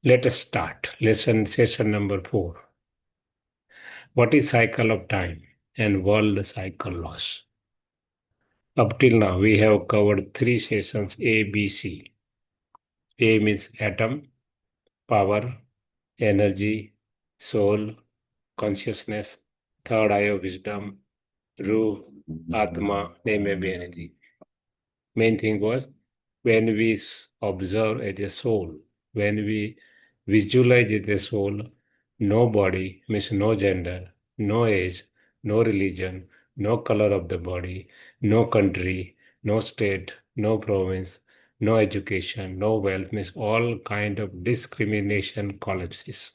Let us start. Session number 4. What is cycle of time and world cycle loss? Up till now, we have covered 3 sessions A, B, C. A means atom, power, energy, soul, consciousness, third eye of wisdom, Ruh, Atma, name may be anything. Main thing was when we observe as a soul, when we visualize as a soul, no body means no gender, no age, no religion, no color of the body, no country, no state, no province, no education, no wealth means all kind of discrimination collapses.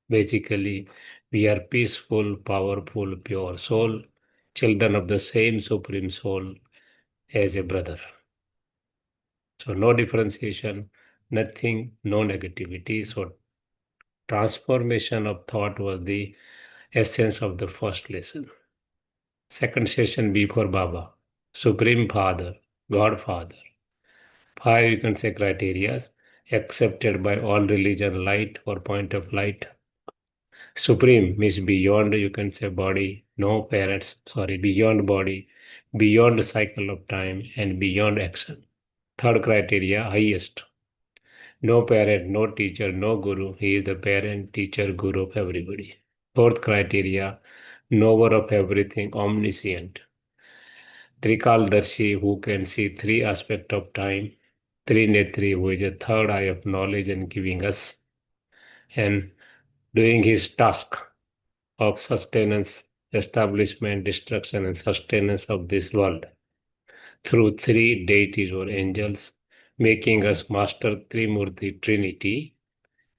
Basically, we are peaceful, powerful, pure soul, children of the same supreme soul as a brother. So no differentiation, nothing, no negativity. So transformation of thought was the essence of the first lesson. Second session before Baba, Supreme Father, Godfather. 5 you can say criteria accepted by all religion, light or point of light. Supreme means beyond, you can say body, no parents, sorry, beyond body, beyond cycle of time and beyond action. Third criteria, highest. No parent, no teacher, no guru. He is the parent, teacher, guru of everybody. Fourth criteria, knower of everything, omniscient. Trikaldarshi, who can see 3 aspects of time. Trinetri, who is a third eye of knowledge and giving us. And doing his task of sustenance, establishment, destruction, and sustenance of this world through 3 deities or angels, making us Master Trimurti Trinity,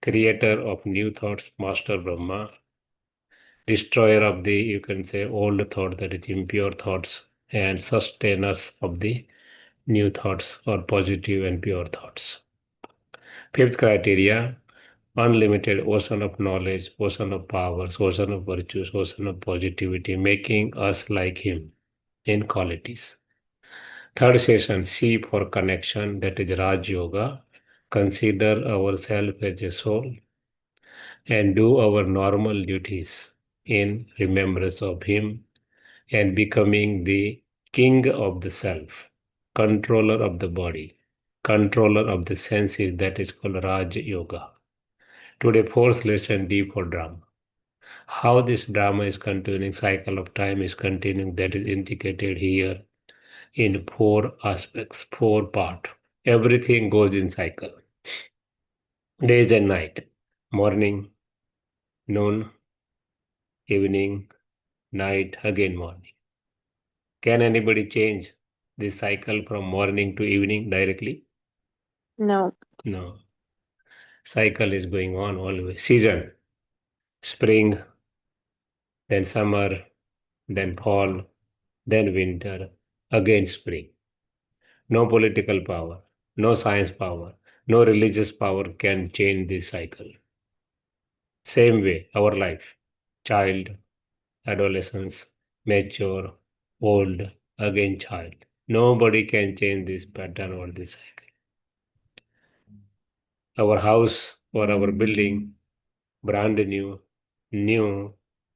creator of new thoughts, Master Brahma, destroyer of the, you can say, old thought, that is impure thoughts, and sustainers of the new thoughts or positive and pure thoughts. Fifth criteria, unlimited ocean of knowledge, ocean of powers, ocean of virtues, ocean of positivity, making us like him in qualities. Third session, C for connection, that is Rajyoga. Consider ourselves as a soul and do our normal duties in remembrance of him and becoming the king of the self, controller of the body, controller of the senses, that is called Raj Yoga. Today, fourth lesson, D for drama. How this drama is continuing, cycle of time is continuing, that is indicated here in 4 aspects, 4 parts. Everything goes in cycle. Days and night, morning, noon, evening, night, again morning. Can anybody change this cycle from morning to evening directly? No. No. Cycle is going on always. Season, spring, then summer, then fall, then winter, again spring. No political power, no science power, no religious power can change this cycle. Same way, our life, child, adolescence, mature, old, again child. Nobody can change this pattern or this cycle. Our house or our building, brand new, new,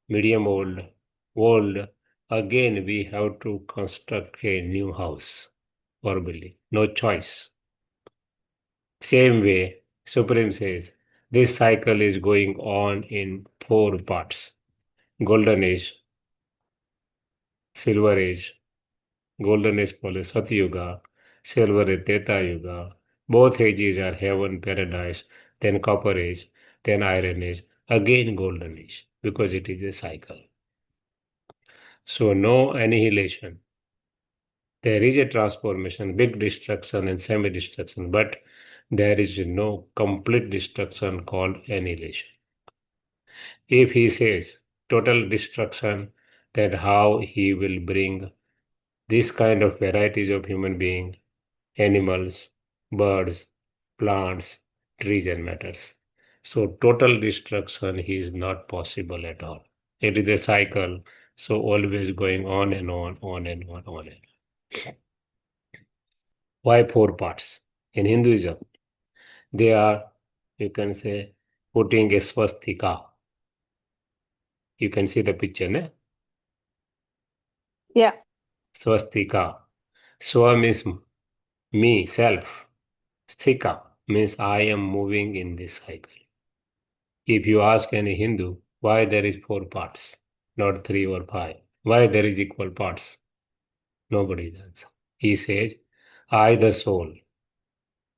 medium old, old, again we have to construct a new house or building. No choice. Same way, Supreme says, this cycle is going on in 4 parts. Golden Age, Silver Age, Golden Age called Satyuga, Silver Age Treta Yuga. Both ages are heaven, paradise, then Copper Age, then Iron Age, again Golden Age, because it is a cycle. So no annihilation. There is a transformation, big destruction and semi-destruction, but there is no complete destruction called annihilation. If he says total destruction, then how he will bring this kind of varieties of human being, animals, birds, plants, trees and matters. So total destruction is not possible at all. It is a cycle, so always going on and on and on and on. Why 4 parts? In Hinduism, they are You can say putting a swastika. You can see the picture, ne? Yeah. Swastika. Swa means me, self. Sthika means I am moving in this cycle. If you ask any Hindu why there is four parts, not three or five, why there is equal parts, nobody answers. He says, I, the soul,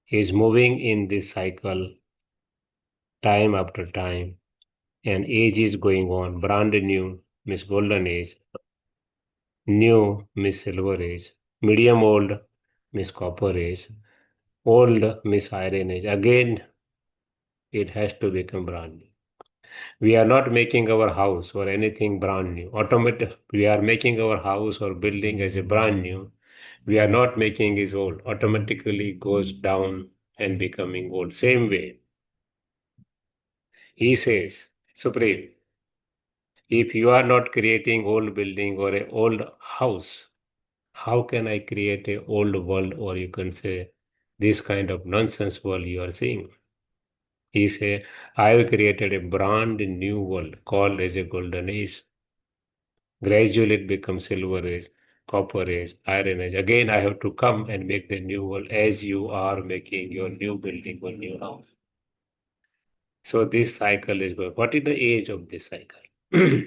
is moving in this cycle time after time, and age is going on. Brand new means golden age, new means silver age, medium old means copper age, old means iron age. Again, it has to become brand new. We are not making our house or anything brand new. Automatic, we are making our house or building as a brand new. We are not making it old. Automatically goes down and becoming old. Same way, he says, Supreme, if you are not creating old building or a old house, how can I create a old world, or you can say this kind of nonsense world you are seeing? He say, I have created a brand new world called as a golden age. Gradually it becomes silver age, copper age, iron age. Again, I have to come and make the new world as you are making your new building or new house. So this cycle is going. What is the age of this cycle?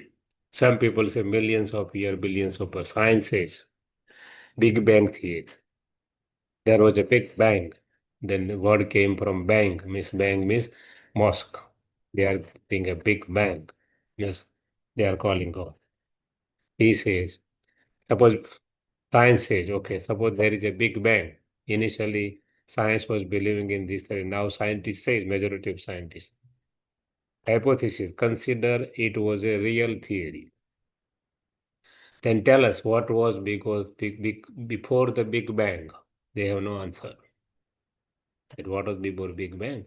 Some people say millions of years, billions of years. Science says Big Bang theory. There was a big bang. Then the word came from bang means mosque. They are doing a big bang. Yes, they are calling God. He says, suppose science says, okay, suppose there is a big bang. Initially, science was believing in this theory. Now scientists say, majority of scientists. Hypothesis, consider it was a real theory. Then tell us what was because before the Big Bang. They have no answer. That what was before Big Bang?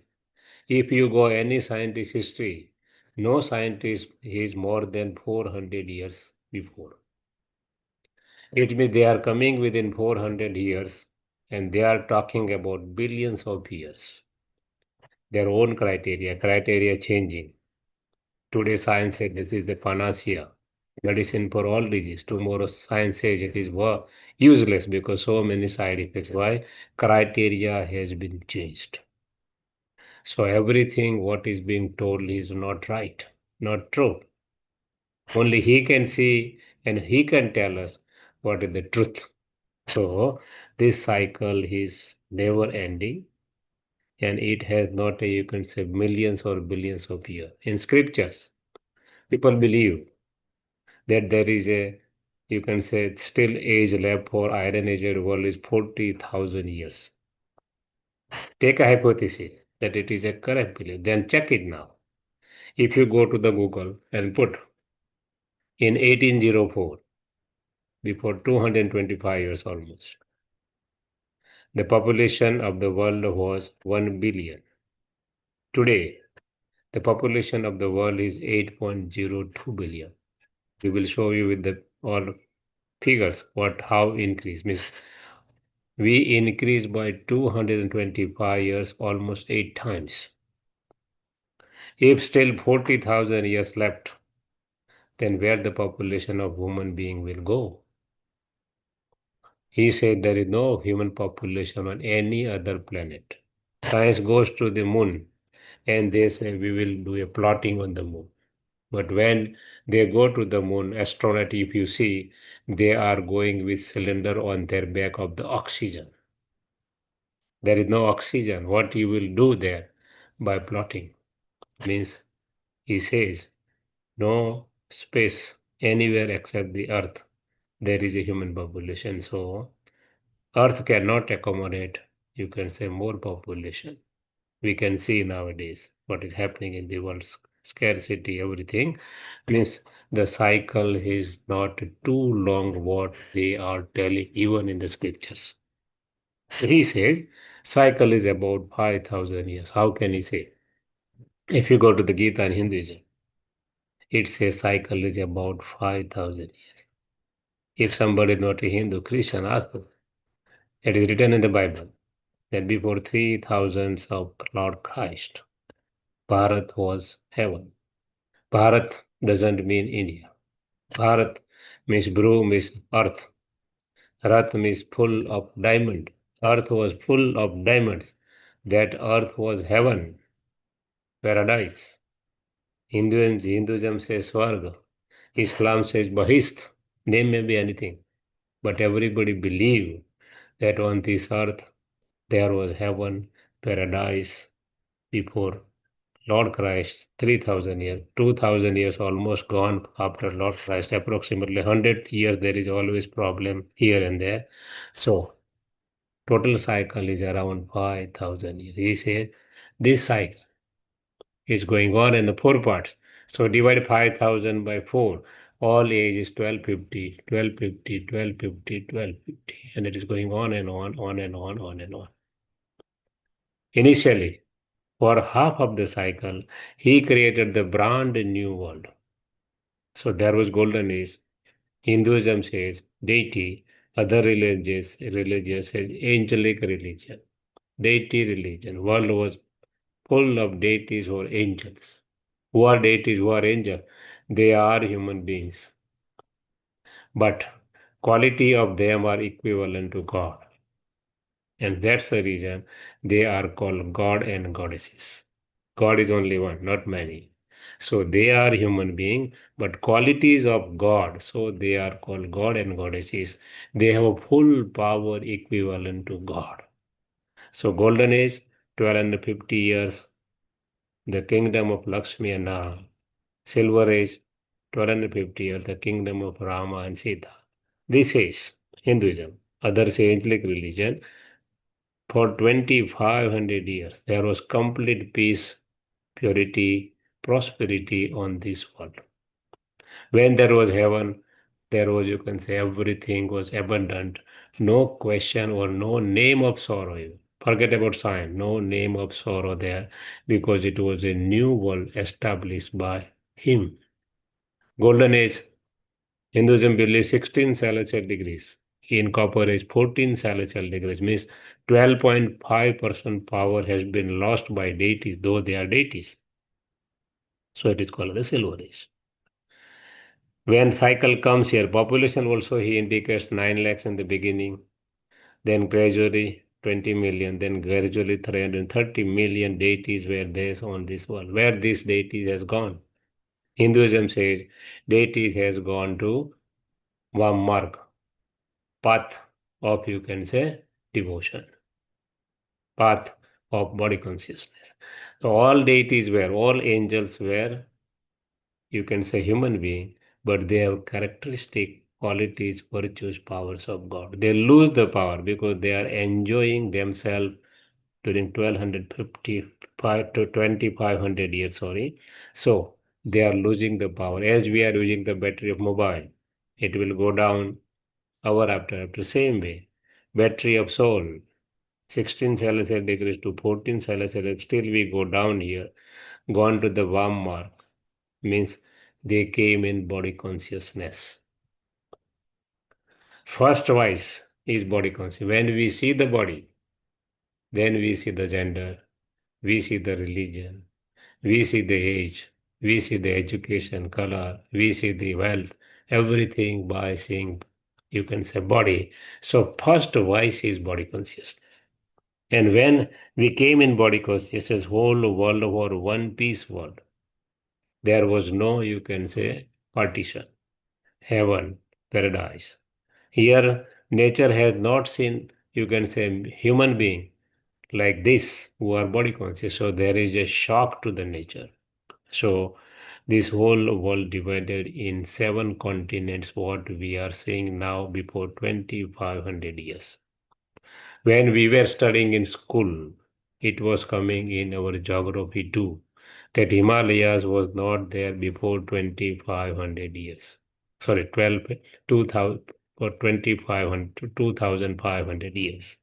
If you go any scientist history, no scientist is more than 400 years before. It means they are coming within 400 years and they are talking about billions of years. Their own criteria changing. Today science says this is the panacea, medicine for all disease. Tomorrow science says it is useless because so many side effects. Why? Criteria has been changed. So everything what is being told is not right, not true. Only he can see and he can tell us what is the truth. So this cycle is never ending and it has not, you can say, millions or billions of years. In scriptures, people believe that there is a, you can say, still age left for iron age world is 40,000 years. Take a hypothesis that it is a correct belief, then check it now. If you go to the Google and put in 1804, before 225 years almost, the population of the world was 1 billion. Today, the population of the world is 8.02 billion. We will show you with the all figures what how increase means we increased by 225 years, almost 8 times. If still 40,000 years left, then where the population of human being will go? He said there is no human population on any other planet. Science goes to the moon and they say we will do a plotting on the moon. But when they go to the moon, astronaut, if you see, they are going with cylinder on their back of the oxygen. There is no oxygen. What you will do there by plotting means he says no space anywhere except the earth. There is a human population. So earth cannot accommodate, you can say, more population. We can see nowadays what is happening in the world, scarcity, everything means the cycle is not too long what they are telling even in the scriptures. He says cycle is about 5,000 years. How can he say? If you go to the Gita in Hinduism, it says cycle is about 5,000 years. If somebody is not a Hindu, Christian, ask them. It is written in the Bible that before 3,000 of Lord Christ, Bharat was heaven. Bharat doesn't mean India. Bharat means brew means earth. Earth means full of diamond. Earth was full of diamonds. That earth was heaven, paradise. Hinduism says Swarga. Islam says Bahist. Name may be anything. But everybody believe that on this earth there was heaven, paradise before Lord Christ, 3000 years, 2000 years almost gone after Lord Christ, approximately 100 years, there is always problem here and there. So, total cycle is around 5000 years. He says this cycle is going on in the four parts. So, divide 5000 by 4. All age is 1250, 1250, 1250, 1250, and it is going on and on and on. Initially, for half of the cycle, he created the brand new world. So there was golden age. Hinduism says deity, other religions says angelic religion. Deity religion. World was full of deities or angels. Who are deities? Who are angels? They are human beings. But quality of them are equivalent to God. And that's the reason they are called God and goddesses. God is only one, not many. So they are human beings, but qualities of God. So they are called God and goddesses. They have a full power equivalent to God. So golden age, 1250 years, the kingdom of Lakshmi and Nara. Silver age, 1250 years, the kingdom of Rama and Sita. This is Hinduism. Others say angelic religion. For 2500 years, there was complete peace, purity, prosperity on this world. When there was heaven, there was, you can say, everything was abundant. No question or no name of sorrow. Forget about sign, no name of sorrow there because it was a new world established by him. Golden Age, Hinduism believes 16 celestial degrees. In Copper Age, 14 celestial degrees means 12.5% power has been lost by deities, though they are deities. So it is called the Silver Age. When cycle comes here, population also he indicates 9 lakhs in the beginning, then gradually 20 million, then gradually 330 million deities were there on this world. Where this deity has gone? Hinduism says deities has gone to Vammarg, path of, you can say, devotion, path of body consciousness. So all deities were, all angels were, you can say, human being, but they have characteristic qualities, virtues, powers of God. They lose the power because they are enjoying themselves during 1255 to 2500 years, sorry. So they are losing the power. As we are using the battery of mobile, it will go down hour after same way. Battery of soul, 16 celestial degrees to 14 celestial, still we go down here, gone to the warm mark, means they came in body consciousness. First voice is body consciousness. When we see the body, then we see the gender, we see the religion, we see the age, we see the education, color, we see the wealth, everything by seeing, you can say, body. So first voice is body consciousness. And when we came in body consciousness, whole world was one piece world. There was no, you can say, partition, heaven, paradise. Here, nature has not seen, you can say, human being like this who are body conscious. So there is a shock to the nature. So this whole world divided in 7 continents, what we are seeing now before 2500 years. When we were studying in school, it was coming in our geography too, that Himalayas was not there before 2500 years. Sorry, 2000 or 2500 to 2500 years.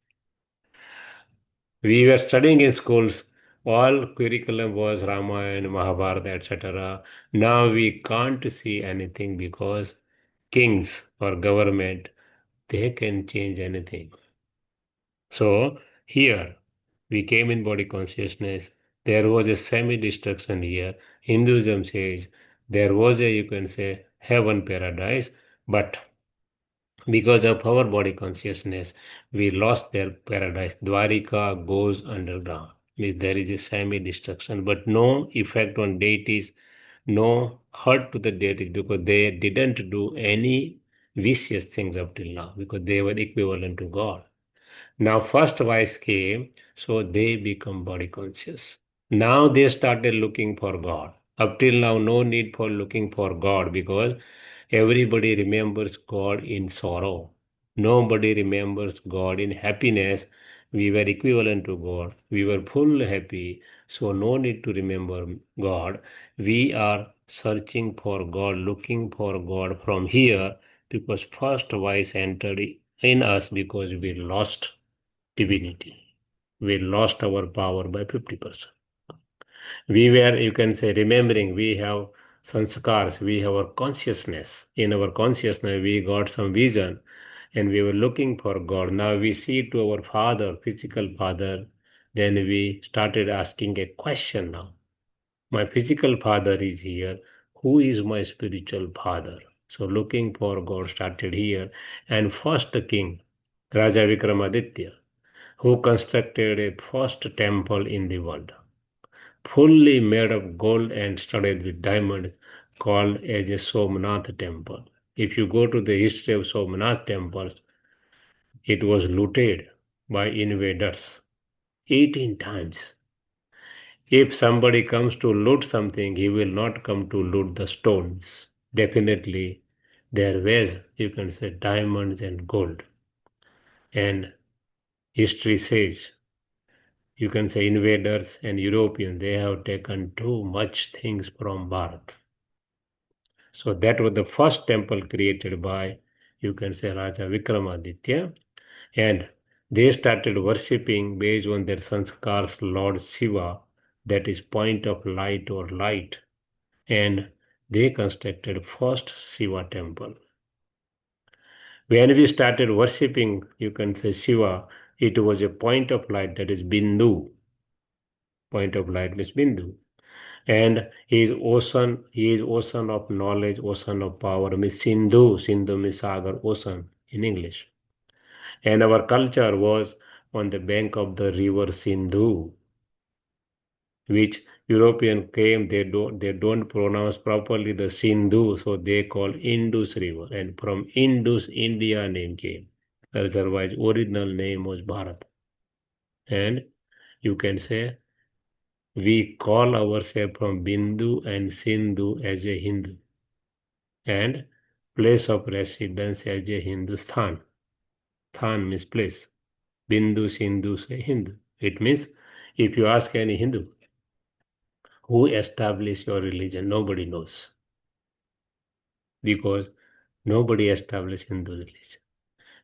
We were studying in schools, all curriculum was Ramayana, Mahabharata, etc. Now we can't see anything because kings or government, they can change anything. So here we came in body consciousness. There was a semi-destruction here. Hinduism says there was a, you can say, heaven paradise, but because of our body consciousness, we lost their paradise. Dwarika goes underground. Means there is a semi-destruction, but no effect on deities, no hurt to the deities because they didn't do any vicious things up till now because they were equivalent to God. Now, first wise came, so they become body conscious. Now they started looking for God. Up till now, no need for looking for God because everybody remembers God in sorrow. Nobody remembers God in happiness. We were equivalent to God. We were full happy. So, no need to remember God. We are searching for God, looking for God from here because first wise entered in us because we lost divinity. We lost our power by 50%. We were, you can say, remembering we have sanskars, we have our consciousness. In our consciousness, we got some vision and we were looking for God. Now we see to our father, physical father, then we started asking a question now. My physical father is here. Who is my spiritual father? So looking for God started here. And first king, Raja Vikramaditya, who constructed a first temple in the world, fully made of gold and studded with diamonds, called as a Somnath temple. If you go to the history of Somnath temples, it was looted by invaders 18 times. If somebody comes to loot something, he will not come to loot the stones. Definitely, there was, you can say, diamonds and gold. And history says you can say invaders and Europeans, they have taken too much things from Bharat. So that was the first temple created by, you can say, Raja Vikramaditya. And they started worshipping based on their sanskars Lord Shiva, that is point of light or light. And they constructed first Shiva temple. When we started worshipping, you can say Shiva, it was a point of light that is Bindu. Point of light means Bindu. And he is ocean of knowledge, ocean of power, means Sindhu means Sagar, ocean in English. And our culture was on the bank of the river Sindhu, which European came, they don't pronounce properly the Sindhu, so they call Indus River. And from Indus, India name came. Otherwise, original name was Bharat. And you can say we call ourselves from Bindu and Sindhu as a Hindu, and place of residence as a Hindustan. Than means place. Bindu, Sindhu say Hindu. It means if you ask any Hindu who established your religion, nobody knows because nobody established Hindu religion.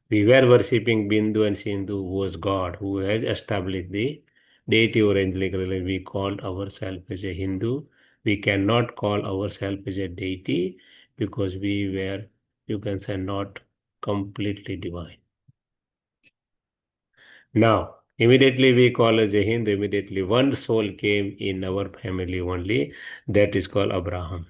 We were worshipping Bindu and Sindhu, who was God, who has established the deity or angelic religion. We called ourselves as a Hindu. We cannot call ourselves as a deity because we were, you can say, not completely divine. Now, immediately we call as a Hindu, immediately one soul came in our family only, that is called Abraham.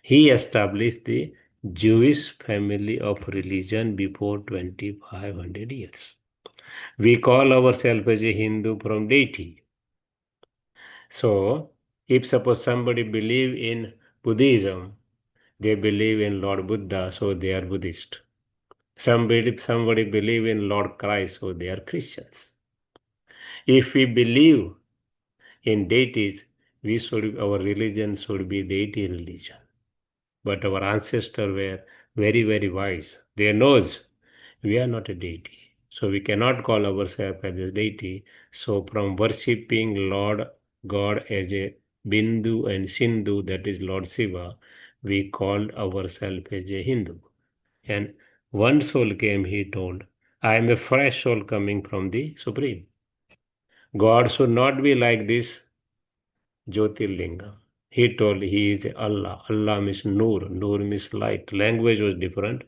He established the Jewish family of religion before 2500 years. We call ourselves as a Hindu from deity. So, if suppose somebody believe in Buddhism, they believe in Lord Buddha, so they are Buddhist. Somebody believe in Lord Christ, so they are Christians. If we believe in deities, our religion should be deity religion. But our ancestors were very, very wise. They knows we are not a deity. So we cannot call ourselves as a deity. So from worshipping Lord God as a Bindu and Sindhu, that is Lord Shiva, we called ourselves as a Hindu. And one soul came, he told, I am a fresh soul coming from the Supreme. God should not be like this Jyotirlinga. He told he is Allah. Allah means Nur. Nur means light. Language was different.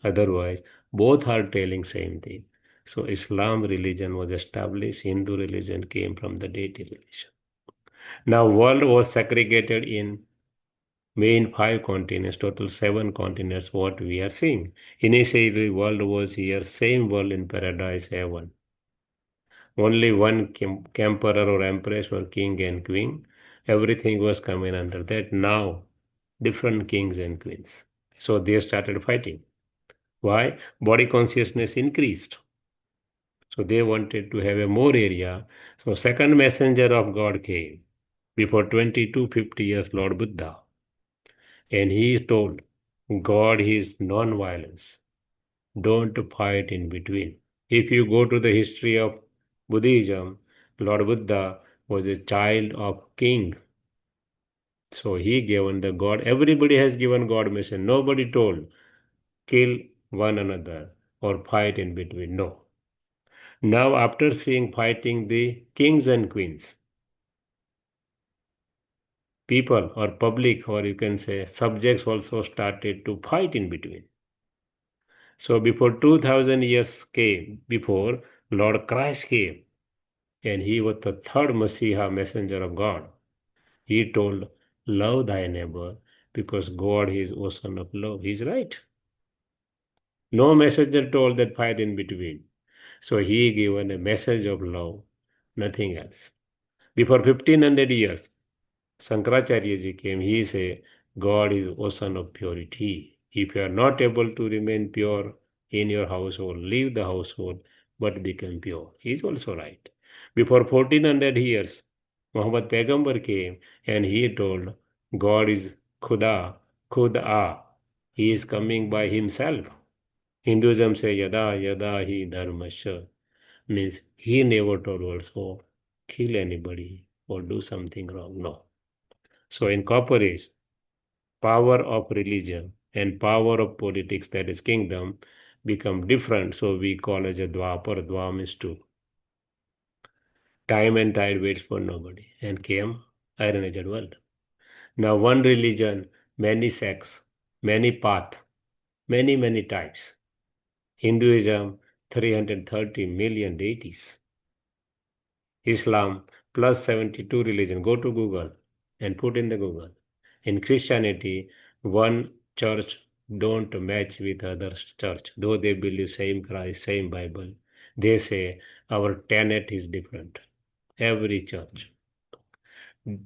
Otherwise, both are telling same thing. So Islam religion was established, Hindu religion came from the deity religion. Now world was segregated in main five continents, total seven continents, what we are seeing. Initially, world was here, same world in paradise, heaven. Only one emperor or empress or king and queen. Everything was coming under that. Now, different kings and queens. So they started fighting. Why? Body consciousness increased. So they wanted to have a more area. So second messenger of God came before 20 to 50 years, Lord Buddha. And he told, God is non-violence. Don't fight in between. If you go to the history of Buddhism, Lord Buddha was a child of king. So he given the God. Everybody has given God mission. Nobody told kill one another or fight in between. No. Now after seeing fighting the kings and queens, people or public or you can say subjects also started to fight in between. So before 2000 years came, before Lord Christ came, and he was the third Messiah, messenger of God. He told, love thy neighbor because God is ocean of love. He's right. No messenger told that fight in between. So he given a message of love, nothing else. Before 1500 years, Shankaracharya ji came, he said, God is ocean of purity. If you are not able to remain pure in your household, leave the household, but become pure. He is also right. Before 1400 years, Muhammad Paigambar came and he told, God is Khuda, Khud-a. He is coming by himself. Hinduism say Yada Yada Hi Dharmasya means he never told also kill anybody or do something wrong. No. So in corporates, power of religion and power of politics, that is kingdom, become different. So we call as a dwapar. Dwa means two. Time and tide waits for nobody. And came iron-aged world. Now one religion, many sects, many path, many types. Hinduism, 330 million deities. Islam, plus 72 religion. Go to Google and put in the Google. In Christianity, one church don't match with other church, though they believe same Christ, same Bible. They say our tenet is different. Every church,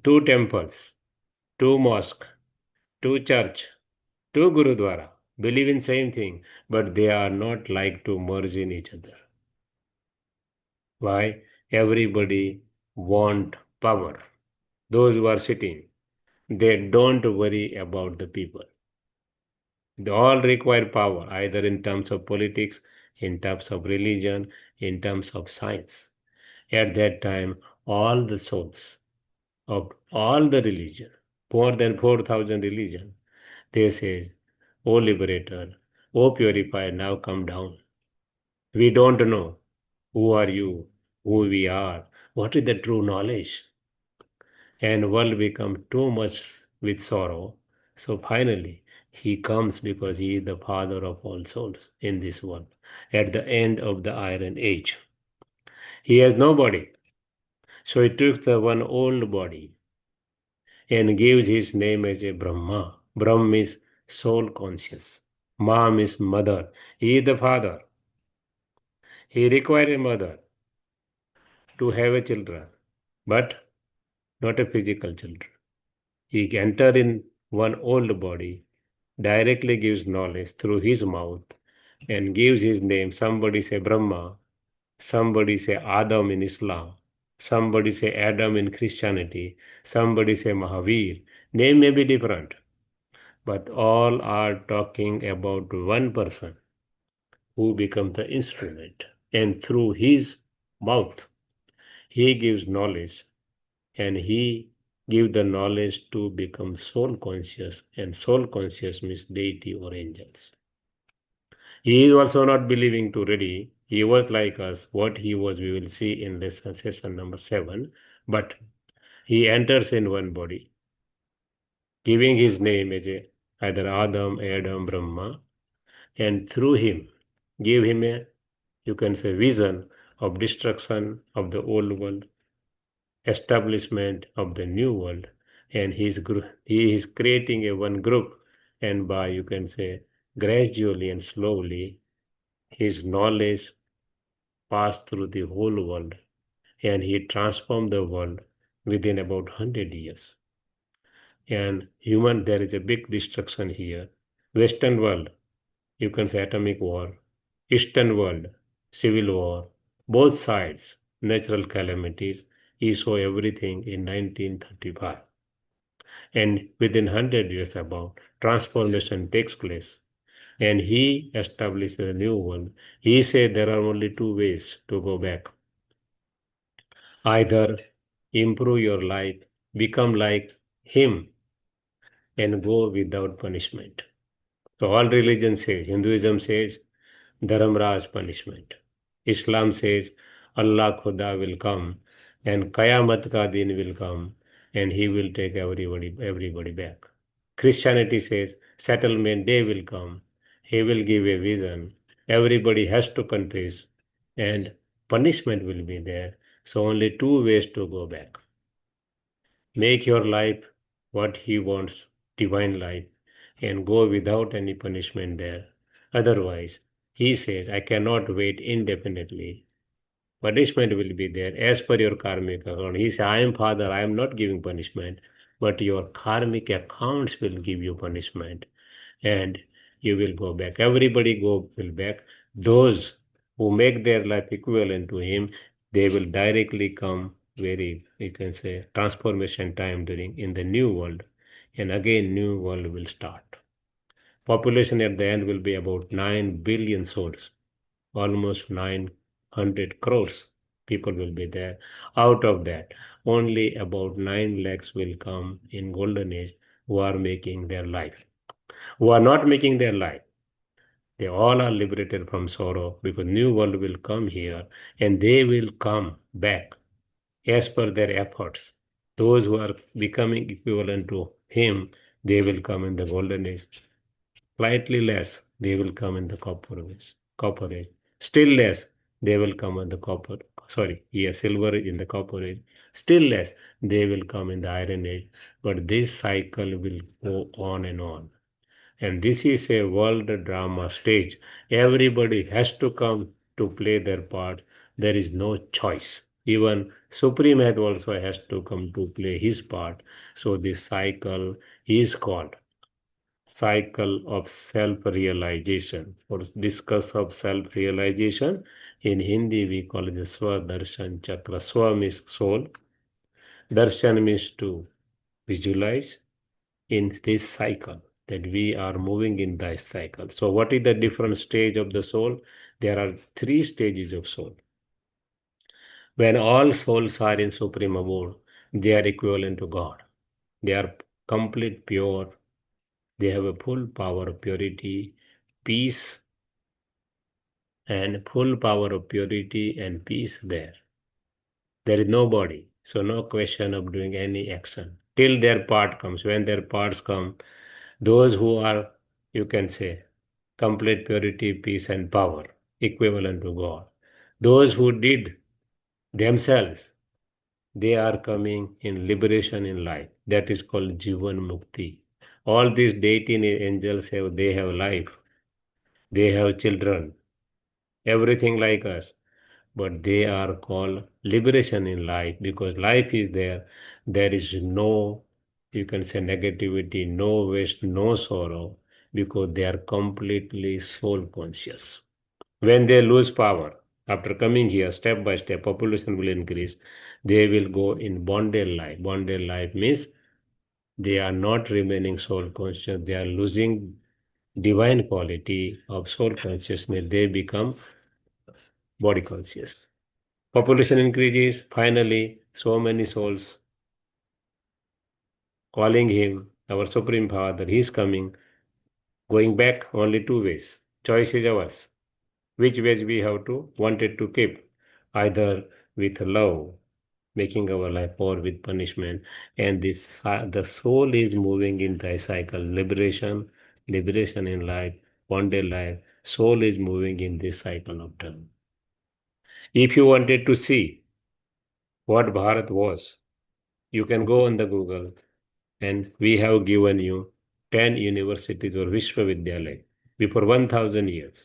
two temples, two mosque, two church, two gurudwara believe in same thing, but they are not like to merge in each other. Why? Everybody want power. Those who are sitting, they don't worry about the people. They all require power, either in terms of politics, in terms of religion, in terms of science. At that time, all the souls of all the religion, more than 4,000 religion, they say, O liberator, O purifier, now come down. We don't know who are you, who we are, what is the true knowledge. And world become too much with sorrow. So finally, he comes because he is the father of all souls in this world. At the end of the Iron Age, he has no body. So he took the one old body and gives his name as a Brahma. Brahm is soul conscious. Ma is mother. He is the father. He required a mother to have a children, but not a physical children. He entered in one old body, directly gives knowledge through his mouth, and gives his name. Somebody say Brahma, somebody say Adam in Islam, somebody say Adam in Christianity, somebody say Mahavir. Name may be different, but all are talking about one person who becomes the instrument. And through his mouth, he gives knowledge and he give the knowledge to become soul conscious, and soul conscious means deity or angels. He is also not believing to ready. He was like us. What he was, we will see in lesson session number 7. But he enters in one body, giving his name as a, either Adam, Brahma, and through him, give him a you can say, vision of destruction of the old world, establishment of the new world, and he is creating a one group, and by, you can say, gradually and slowly, his knowledge passed through the whole world, and he transformed the world within about 100 years. And human, there is a big destruction here. Western world, you can say atomic war. Eastern world, civil war. Both sides, natural calamities. He saw everything in 1935. And within 100 years about, transformation takes place. And he established a new world. He said there are only two ways to go back. Either improve your life, become like him, and go without punishment. So all religions say, Hinduism says, Dharamraj punishment. Islam says, Allah Khuda will come and Qayamat ka din will come and he will take everybody back. Christianity says, settlement day will come. He will give a vision. Everybody has to confess and punishment will be there. So only two ways to go back. Make your life what he wants, divine life, and go without any punishment there. Otherwise, he says, I cannot wait indefinitely. Punishment will be there as per your karmic account. He says, I am Father, I am not giving punishment, but your karmic accounts will give you punishment and you will go back. Everybody will back. Those who make their life equivalent to him, they will directly come very, you can say, transformation time during in the new world. And again, new world will start. Population at the end will be about 9 billion souls, almost 900 crores people will be there. Out of that, only about 9 lakhs will come in golden age who are making their life. Who are not making their life, they all are liberated from sorrow because new world will come here and they will come back as per their efforts. Those who are becoming equivalent to him, they will come in the golden age. Slightly less, they will come in the copper age. Still less, they will come in the copper. Sorry, yes, silver in the copper age. Still less, they will come in the iron age. But this cycle will go on and on. And this is a world drama stage. Everybody has to come to play their part. There is no choice. Even Supreme Head also has to come to play his part. So this cycle is called cycle of self-realization. For discuss of self-realization, in Hindi we call it the Swa-Darshan Chakra. Swa means soul. Darshan means to visualize in this cycle that we are moving in this cycle. So what is the different stage of the soul? There are three stages of soul. When all souls are in supreme abode, they are equivalent to God. They are complete pure. They have a full power of purity, peace, and full power of purity and peace there. There is no body, so no question of doing any action. Till their part comes, when their parts come, those who are, you can say, complete purity, peace, and power, equivalent to God. Those who did themselves, they are coming in liberation in life. That is called Jivan Mukti. All these deity angels they have life, they have children, everything like us, but they are called liberation in life because life is there. There is no, you can say, negativity, no waste, no sorrow, because they are completely soul conscious. When they lose power, after coming here, step by step, population will increase. They will go in bonded life. Bonded life means they are not remaining soul conscious. They are losing divine quality of soul consciousness. They become body conscious. Population increases. Finally, so many souls calling him, our Supreme Father. He is coming. Going back only two ways. Choice is ours. Which ways we have to wanted to keep? Either with love, making our life, or with punishment. And this the soul is moving in the cycle. Liberation in life, one day life. Soul is moving in this cycle of time. If you wanted to see what Bharat was, you can go on the Google, and we have given you 10 universities or Vishwavidyalaya before 1000 years.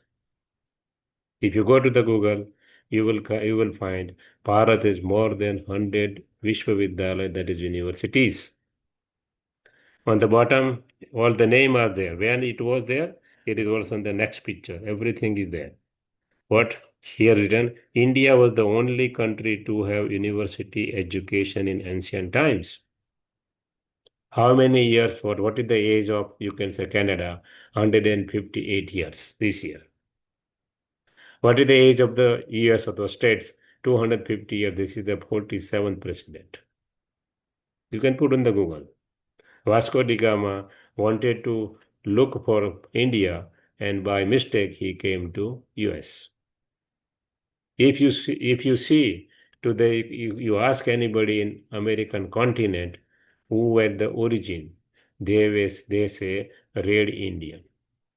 If you go to the Google, you will find Bharat is more than 100 Vishwavidyalaya, that is universities. On the bottom, all the name are there. When it was there, it is also on the next picture. Everything is there. What here written? India was the only country to have university education in ancient times. How many years? What is the age of, you can say, Canada? 158 years this year. What is the age of the US of the states? 250 years. This is the 47th president. You can put on the Google. Vasco da Gama wanted to look for India, and by mistake he came to US. If you see to the you ask anybody in American continent who were the origin, they say Red Indian.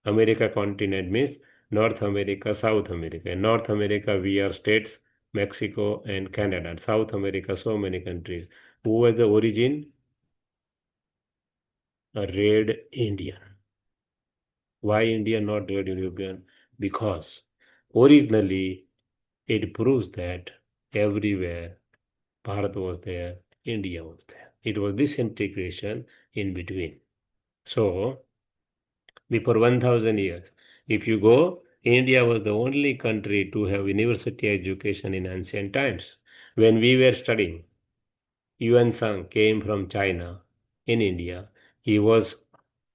America continent means North America, South America. In North America, we are states, Mexico and Canada. South America, so many countries. Who was the origin? A Red Indian. Why India, not Red European? Because originally it proves that everywhere Bharat was there, India was there. It was this integration in between. So before 1000 years, if you go, India was the only country to have university education in ancient times. When we were studying, Yuan Sang came from China in India. He was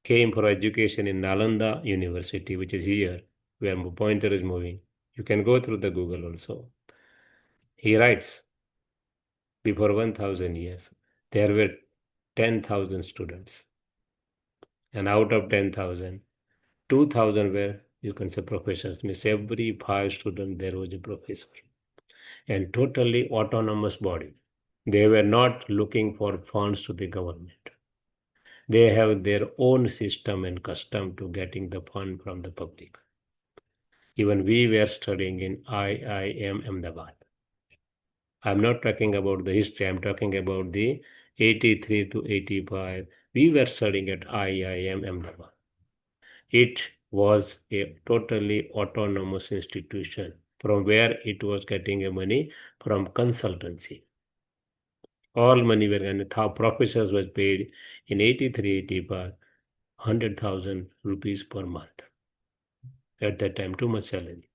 came for education in Nalanda University, which is here, where my pointer is moving. You can go through the Google also. He writes, before 1000 years, there were 10,000 students. And out of 10,000, 2,000 were, you can say, professors. Means every 5 students there was a professor. And totally autonomous body. They were not looking for funds to the government. They have their own system and custom to getting the fund from the public. Even we were studying in IIM Ahmedabad. I'm not talking about the history, I'm talking about the 83 to 85. We were studying at IIM Ahmedabad. It was a totally autonomous institution from where it was getting a money from consultancy. All money were and professors was paid in 83, 85, 100,000 rupees per month. At that time, too much salary.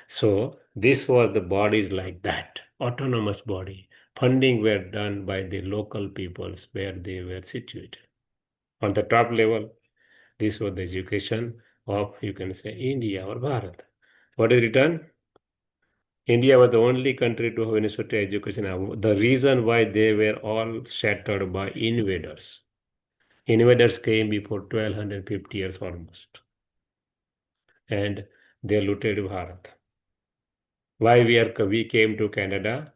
So this was the bodies like that, autonomous body. Funding were done by the local peoples where they were situated. On the top level, this was the education of, you can say, India or Bharat. What is written? India was the only country to have university education. The reason why they were all shattered by invaders. Invaders came before 1250 years almost. And they looted Bharat. Why we came to Canada?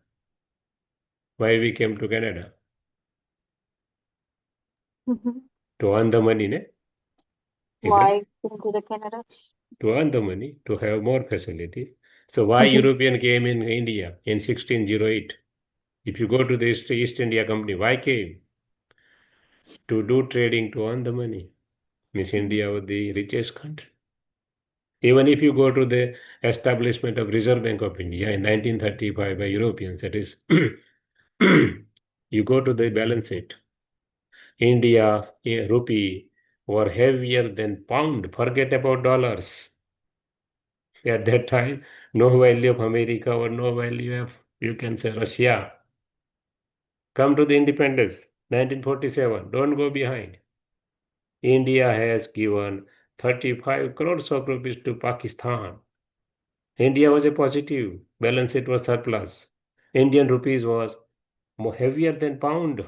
Why we came to Canada? Mm-hmm. To earn the money, ne? Is it? Why into the Canada? To earn the money, to have more facilities. So why Mm-hmm. European came in India in 1608? If you go to the East India Company, why came? To do trading to earn the money. Means India was the richest country. Even if you go to the establishment of Reserve Bank of India in 1935 by Europeans, that is, you go to the balance sheet. India rupee were heavier than pound. Forget about dollars. At that time, no value of America or no value of, you can say, Russia. Come to the independence, 1947. Don't go behind. India has given 35 crores of rupees to Pakistan. India was a positive. Balance sheet was surplus. Indian rupees was more heavier than pound.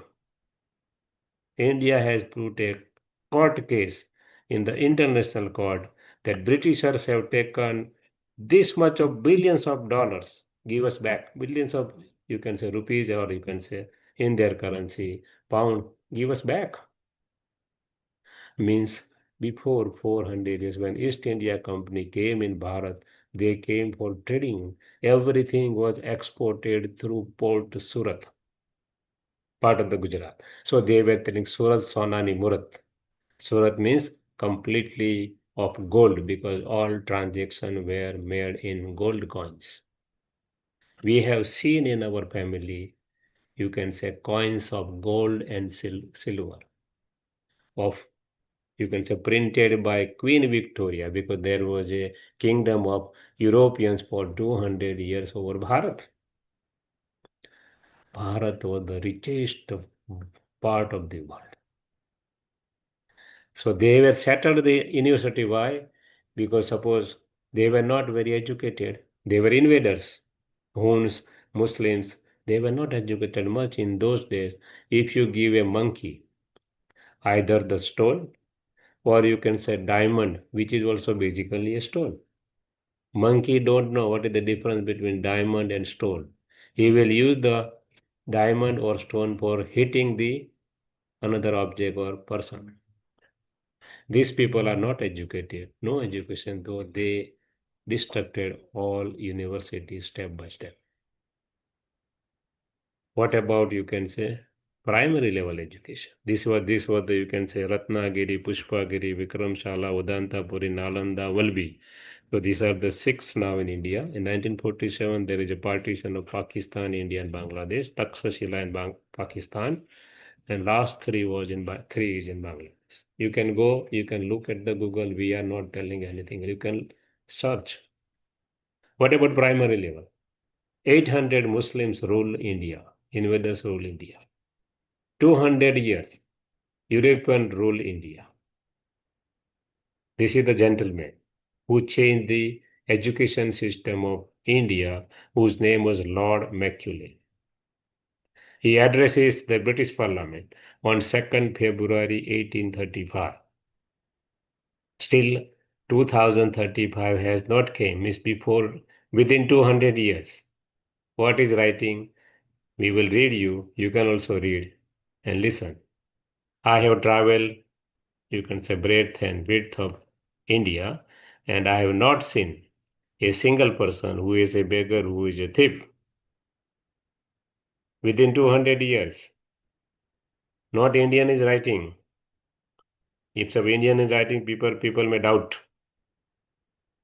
India has put a court case in the international court that Britishers have taken this much of billions of dollars, give us back billions of, you can say, rupees, or you can say in their currency, pound, give us back. Means before 400 years when East India Company came in Bharat, They came for trading. Everything was exported through Port Surat, part of the Gujarat. So they were telling Surat Sonani Murat. Surat means completely of gold because all transactions were made in gold coins. We have seen in our family, you can say coins of gold and silver, of you can say printed by Queen Victoria because there was a kingdom of Europeans for 200 years over Bharat. Bharat was the richest part of the world. So they were settled the university. Why? Because suppose they were not very educated. They were invaders. Huns, Muslims, they were not educated much in those days. If you give a monkey either the stone or you can say diamond, which is also basically a stone. Monkey don't know what is the difference between diamond and stone. He will use the diamond or stone for hitting the another object or person. These people are not educated, no education, though they destructed all universities step by step. What about you can say primary level education? This was the you can say Ratnagiri, Pushpagiri, Vikramshala, Udantapuri, Nalanda, Valbi. So these are the six now in India. In 1947, there is a partition of Pakistan, India, and Bangladesh. Takshashila in Pakistan, and last three is in Bangladesh. You can go, you can look at the Google. We are not telling anything. You can search. What about primary level? 800 Muslims rule India. Invaders rule India. 200 years, European rule India. This is the gentleman who changed the education system of India, whose name was Lord Macaulay. He addresses the British Parliament on 2nd February 1835. Still, 2035 has not came, means before, within 200 years. What is writing? We will read you. You can also read and listen. I have traveled, you can say, breadth and width of India, and I have not seen a single person who is a beggar, who is a thief. Within 200 years, not Indian is writing. If some Indian is writing, people may doubt.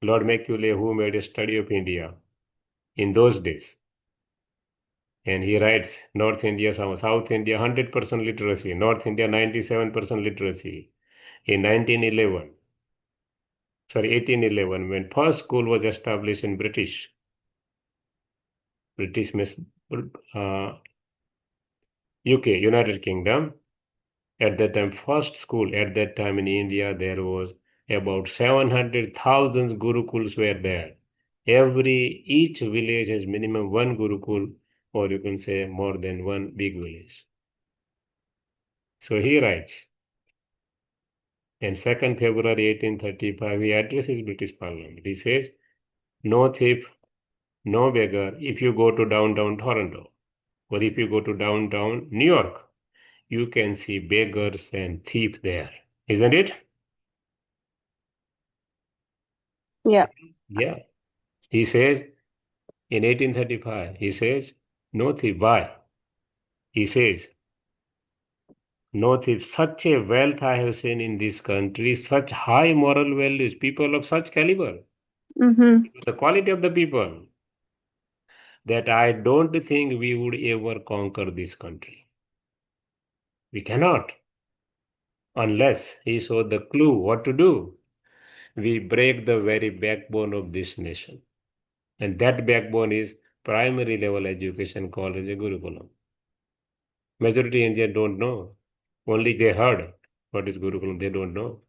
Lord Macaulay, who made a study of India in those days, and he writes North India, South India, 100% literacy, North India, 97% literacy. In 1911, sorry, 1811, when first school was established in British UK, United Kingdom, at that time, first school at that time in India, there was about 700,000 gurukuls were there. Each village has minimum one gurukul, or you can say more than one big village. So he writes, in 2nd February 1835, he addresses British Parliament. He says, no thief, no beggar if you go to downtown Toronto, or if you go to downtown New York, you can see beggars and thieves there. Isn't it? Yeah. Yeah. He says in 1835, he says, no thief. Why? He says, no thief. Such a wealth I have seen in this country, such high moral values, people of such caliber, Mm-hmm. the quality of the people, that I don't think we would ever conquer this country. We cannot, unless he showed the clue what to do. We break the very backbone of this nation. And that backbone is primary level education called as a Gurukulam. Majority Indians don't know. Only they heard what is Gurukulam, they don't know.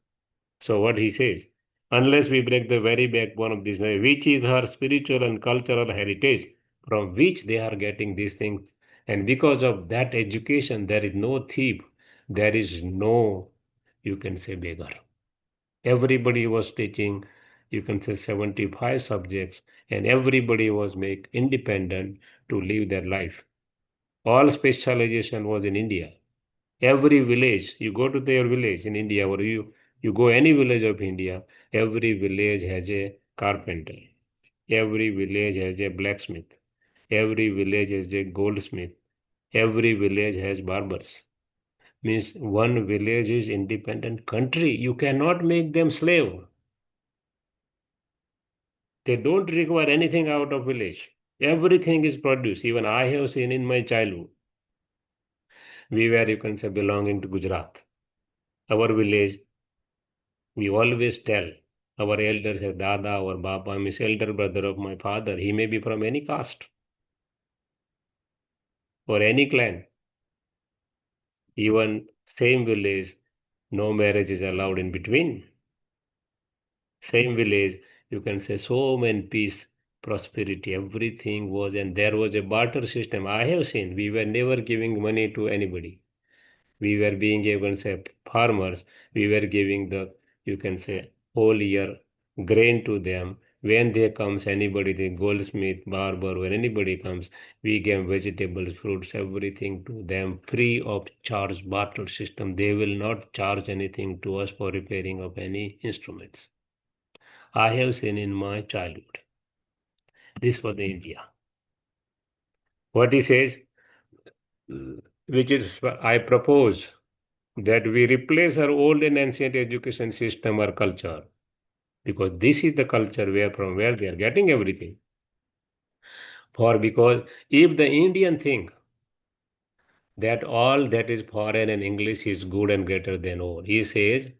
So what he says, unless we break the very backbone of this nation, which is her spiritual and cultural heritage, from which they are getting these things, and because of that education, there is no thief, there is no, you can say, beggar. Everybody was teaching, you can say, 75 subjects, and everybody was make independent to live their life. All specialization was in India. Every village, you go to their village in India, or you go any village of India, every village has a carpenter. Every village has a blacksmith. Every village has a goldsmith. Every village has barbers. Means one village is independent country. You cannot make them slave. They don't require anything out of village. Everything is produced. Even I have seen in my childhood. We were, you can say, belonging to Gujarat. Our village, we always tell our elders, Dada or Baba, means elder brother of my father, he may be from any caste or any clan. Even same village, no marriage is allowed in between. Same village, you can say so many peace, prosperity, everything was, and there was a barter system. I have seen we were never giving money to anybody. We were being able to say farmers, we were giving the, you can say, whole year grain to them. When there comes anybody, the goldsmith, barber, when anybody comes, we give vegetables, fruits, everything to them free of charge, barter system. They will not charge anything to us for repairing of any instruments. I have seen in my childhood. This was the India. What he says, which is I propose that we replace our old and ancient education system or culture, because this is the culture where from where they are getting everything. For because if the Indian think that all that is foreign and English is good and greater than all, he says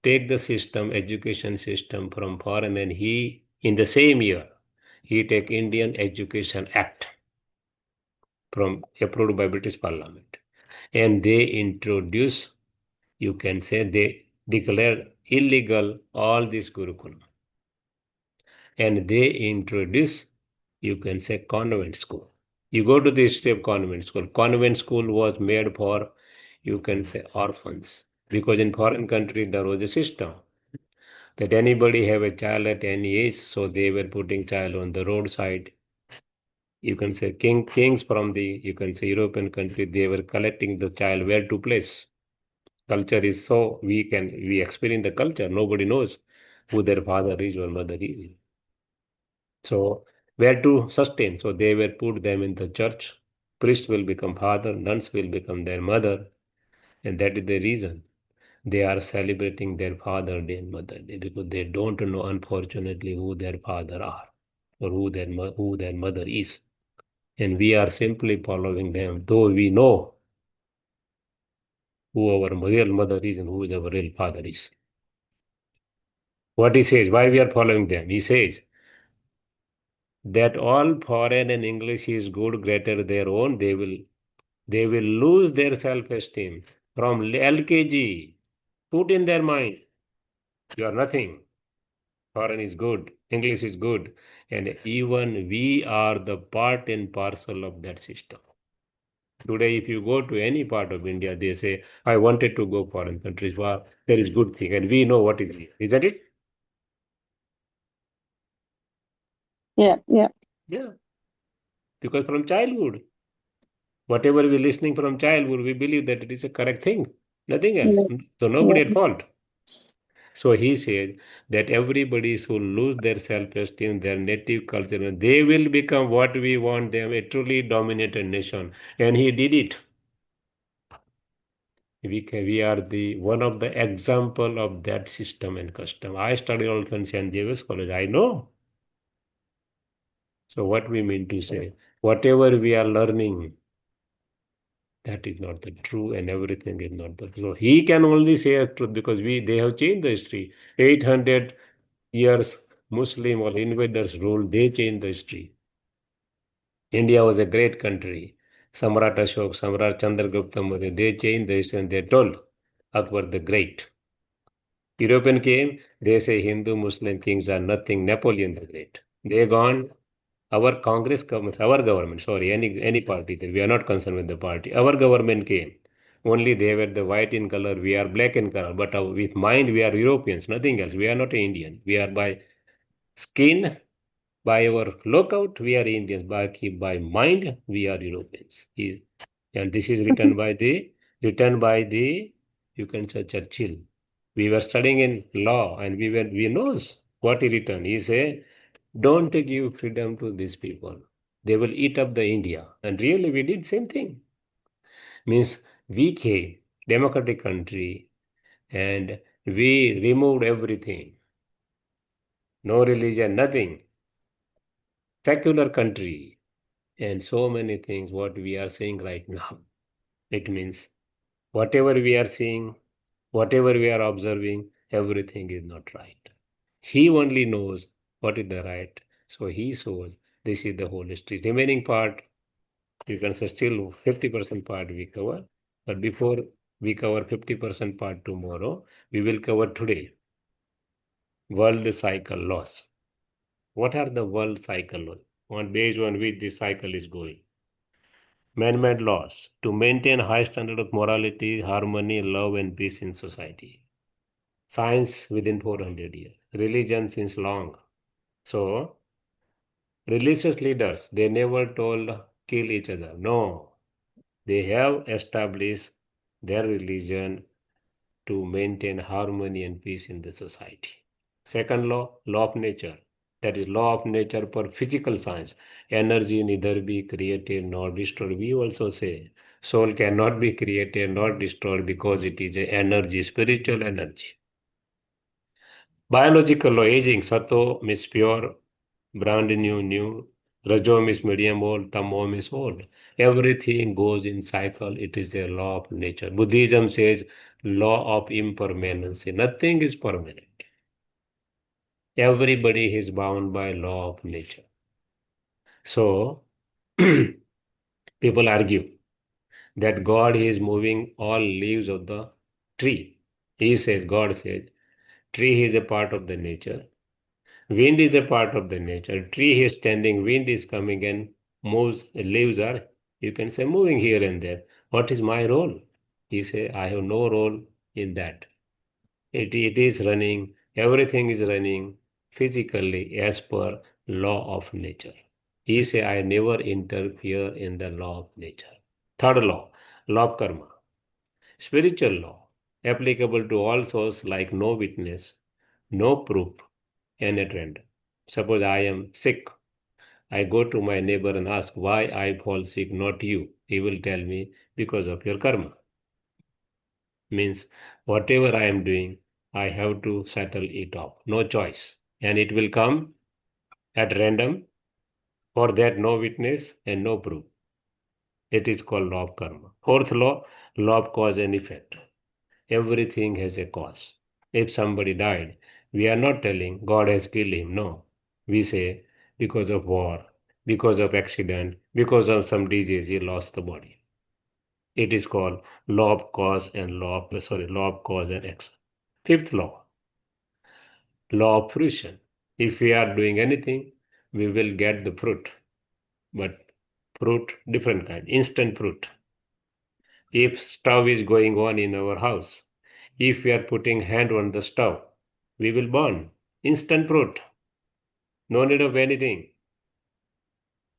take the system, education system from foreign, and he in the same year he take Indian Education Act from approved by British Parliament, and they introduce, you can say they declare illegal all this curriculum, and they introduce, you can say, convent school. You go to the history of convent school. Convent school was made for, you can say, orphans, because in foreign country there was a system that anybody have a child at any age, so they were putting child on the roadside. You can say kings from the, you can say, European country, they were collecting the child where to place. Culture is so we experience the culture. Nobody knows who their father is or mother is. So where to sustain? So they were put them in the church. Priest will become father, nuns will become their mother, and that is the reason they are celebrating their Father Day and Mother Day, because they don't know, unfortunately, who their father are or who their mother is, and we are simply following them, though we know who our real mother is and who our real father is. What he says, why we are following them? He says that all foreign and English is good, greater their own, they will lose their self-esteem from LKG. Put in their mind, you are nothing. Foreign is good, English is good, and even we are the part and parcel of that system. Today, if you go to any part of India, they say, I wanted to go foreign countries. Well, there is good thing, and we know what is it. Isn't it? Yeah. Yeah. Yeah. Because from childhood, whatever we're listening from childhood, we believe that it is a correct thing. Nothing else. Yeah. So Yeah. nobody at fault. So he said that everybody should lose their self-esteem, their native culture, and they will become what we want them, a truly dominated nation. And he did it. We are the one of the example of that system and custom. I studied also in St. James College. I know. So what we mean to say, whatever we are learning, that is not the true, and everything is not the true. So he can only say a truth because they have changed the history. 800 years Muslim or invaders ruled, they changed the history. India was a great country. Samrat Ashok, Samrat Chandragupta Maurya, they changed the history and they told Akbar the Great. European came, they say Hindu Muslim things are nothing. Napoleon the Great. They gone. Our Congress government, our government, sorry, any party, we are not concerned with the party. Our government came. Only they were the white in color, we are black in color, but with mind we are Europeans, nothing else. We are not Indian. We are by skin, by our lookout, we are Indians. By mind, we are Europeans. And this is written by the, you can say, Churchill. We were studying in law, and we knows what he written. He say Don't give freedom to these people. They will eat up the India. And really, we did same thing. Means we came, democratic country, and we removed everything. No religion, nothing. Secular country. And so many things what we are saying right now. It means whatever we are seeing, whatever we are observing, everything is not right. He only knows what is the right. So he shows this is the whole history. Remaining part, you can say still 50% part we cover. But before we cover 50% part tomorrow, we will cover today world cycle laws. What are the world cycle laws? On based on which this cycle is going. Man-made laws to maintain high standard of morality, harmony, love, and peace in society. Science within 400 years. Religion since long. So, religious leaders, they never told kill each other. No, they have established their religion to maintain harmony and peace in the society. Second law, law of nature. That is law of nature for physical science. Energy neither be created nor destroyed. We also say soul cannot be created nor destroyed because it is a energy, spiritual energy. Biological law, aging, sato means pure, brand new, rajo means medium old, tamo means old. Everything goes in cycle. It is a law of nature. Buddhism says law of impermanency. Nothing is permanent. Everybody is bound by law of nature. So people argue that God is moving all leaves of the tree. God says, tree is a part of the nature. Wind is a part of the nature. Tree is standing, wind is coming and moves, leaves are, you can say, moving here and there. What is my role? He say, I have no role in that. It is running, everything is running physically as per law of nature. He say, I never interfere in the law of nature. Third law of karma. Spiritual law, applicable to all souls like no witness, no proof, and at random. Suppose I am sick. I go to my neighbor and ask why I fall sick, not you. He will tell me because of your karma. Means whatever I am doing, I have to settle it off. No choice. And it will come at random. For that, no witness and no proof. It is called law of karma. Fourth law of cause and effect. Everything has a cause. If somebody died, we are not telling God has killed him. No. We say because of war, because of accident, because of some disease, he lost the body. It is called law of cause and action. Fifth law of fruition. If we are doing anything, we will get the fruit. But fruit, different kind, instant fruit. If stove is going on in our house, if we are putting hand on the stove, we will burn. Instant fruit. No need of anything.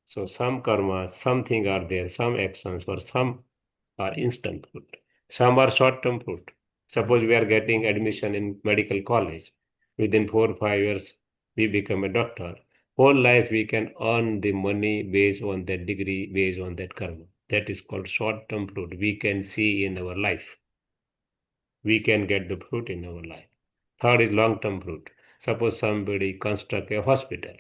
So some karma, something are there, some actions, or some are instant fruit. Some are short-term fruit. Suppose we are getting admission in medical college. Within 4 or 5 years, we become a doctor. Whole life we can earn the money based on that degree, based on that karma. That is called short-term fruit. We can see in our life. We can get the fruit in our life. Third is long-term fruit. Suppose somebody construct a hospital.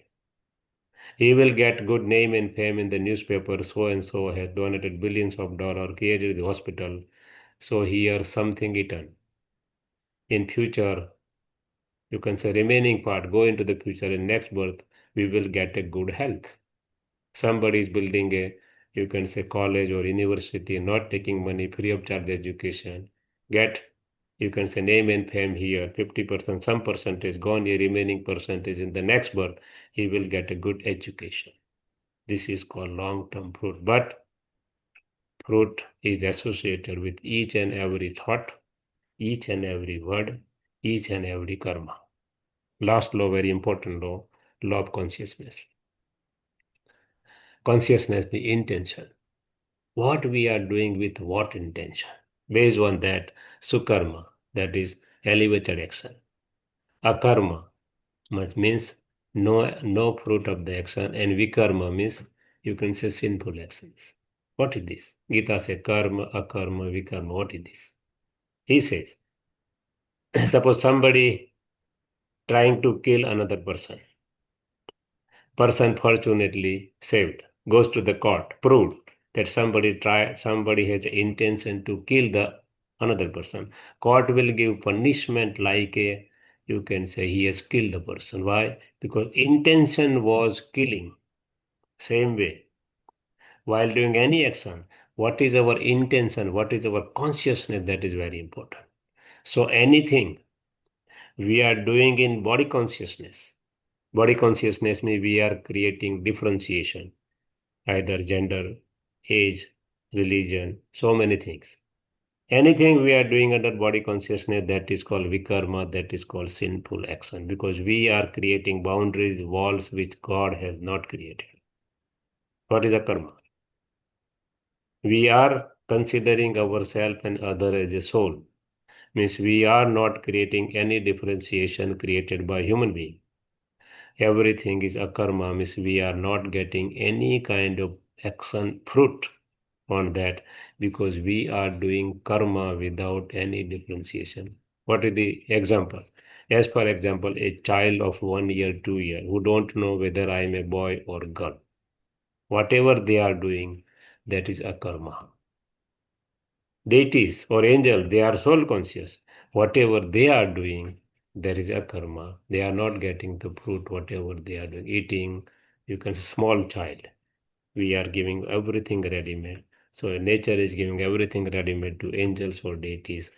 He will get good name and fame in the newspaper. So and so has donated billions of dollars, created the hospital. So here something eaten. In future, you can say remaining part, go into the future in next birth, we will get a good health. Somebody is building a, you can say college or university, not taking money, free of charge education. Get, you can say name and fame here, 50%, some percentage gone, a remaining percentage in the next birth, he will get a good education. This is called long-term fruit. But fruit is associated with each and every thought, each and every word, each and every karma. Last law, very important law of consciousness. Consciousness, the intention. What we are doing with what intention. Based on that, sukarma, that is elevated action. Akarma, which means no fruit of the action, and vikarma means you can say sinful actions. What is this? Gita says karma, akarma, vikarma. What is this? He says, suppose somebody trying to kill another person. Person fortunately saved, goes to the court, proved that somebody has intention to kill the another person. Court will give punishment like a, you can say he has killed the person. Why? Because intention was killing. Same way, while doing any action, what is our intention? What is our consciousness? That is very important. So anything we are doing in body consciousness. Body consciousness means we are creating differentiation, either gender, age, religion, so many things. Anything we are doing under body consciousness, that is called vikarma, that is called sinful action, because we are creating boundaries, walls which God has not created. What is a karma? We are considering ourselves and other as a soul. Means we are not creating any differentiation created by human being. Everything is akarma, means we are not getting any kind of action fruit on that because we are doing karma without any differentiation. What is the example? As for example, a child of 1 year, 2 year who don't know whether I am a boy or girl. Whatever they are doing, that is akarma. Deities or angels, they are soul conscious. Whatever they are doing, there is a karma. They are not getting the fruit, whatever they are doing. Eating, you can say small child. We are giving everything ready-made. So nature is giving everything ready-made to angels or deities